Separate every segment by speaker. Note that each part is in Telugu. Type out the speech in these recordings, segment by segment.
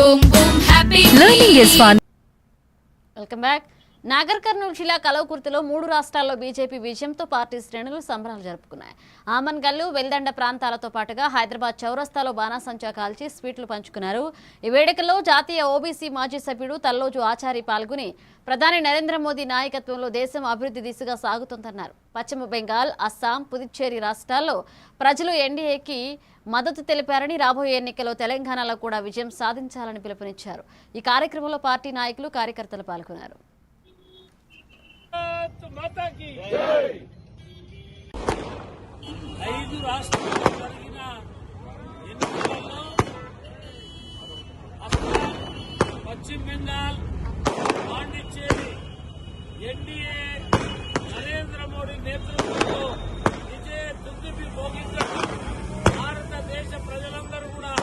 Speaker 1: boom boom happy
Speaker 2: Learning is fun.
Speaker 3: Welcome back. Nagar Kurnool జిల్లా కలవకుర్తిలో 3 రాష్ట్రాల్లో బీజేపీ విజయంతో పార్టీ శ్రేణులు సంబరాలు జరుపుకున్నాయి. ఆమన్గల్లు, వెల్దండ ప్రాంతాలతో పాటుగా హైదరాబాద్ చౌరస్తాలో బాణాసంచా కాల్చి స్వీట్లు పంచుకున్నారు. ఈ వేడుకల్లో జాతీయ ఓబీసీ మాజీ సభ్యుడు తల్లోజు ఆచారి పాల్గొని ప్రధాని నరేంద్ర మోదీ నాయకత్వంలో దేశం అభివృద్ధి దిశగా సాగుతోందన్నారు. పశ్చిమ బెంగాల్, అస్సాం, పుదుచ్చేరి రాష్ట్రాల్లో ప్రజలు ఎన్డీఏకి మద్దతు తెలిపారని, రాబోయే ఎన్నికల్లో తెలంగాణలో కూడా విజయం సాధించాలని పిలుపునిచ్చారు. ఈ కార్యక్రమంలో పార్టీ నాయకులు, కార్యకర్తలు పాల్గొన్నారు.
Speaker 4: ఐదు రాష్ట్రాల్లో జరిగిన ఎన్నికల్లో అస్సాం, పశ్చిమ బెంగాల్, పాండిచ్చేరి ఎన్డీఏ నరేంద్ర మోడీ నేతృత్వంలో విజయ దుందుబి మోగించడం భారతదేశ ప్రజలందరూ కూడా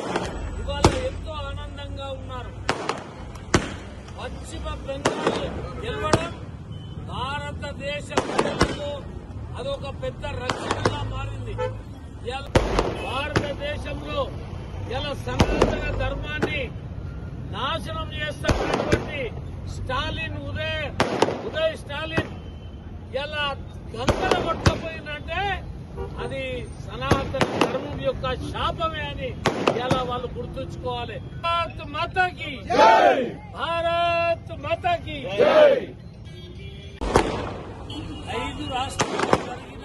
Speaker 4: ఇవాళ ఎంతో ఆనందంగా ఉన్నారు. పశ్చిమ బెంగాల్ గెలవడం భారతదేశ ప్రజలకు అదొక పెద్ద రక్షణగా మారింది. భారతదేశంలో ఇలా సనాతన ధర్మాన్ని నాశనం చేస్తున్నటువంటి స్టాలిన్ ఉదయ్ స్టాలిన్ ఇలా గంగల కొట్టకపోయిందంటే అది సనాతన ధర్మం యొక్క శాపమే అని ఇలా వాళ్ళు గుర్తుంచుకోవాలి. భారత్ మాతాకి భారత్ మాతాకి. 5 రాష్ట్రాల్లో జరిగిన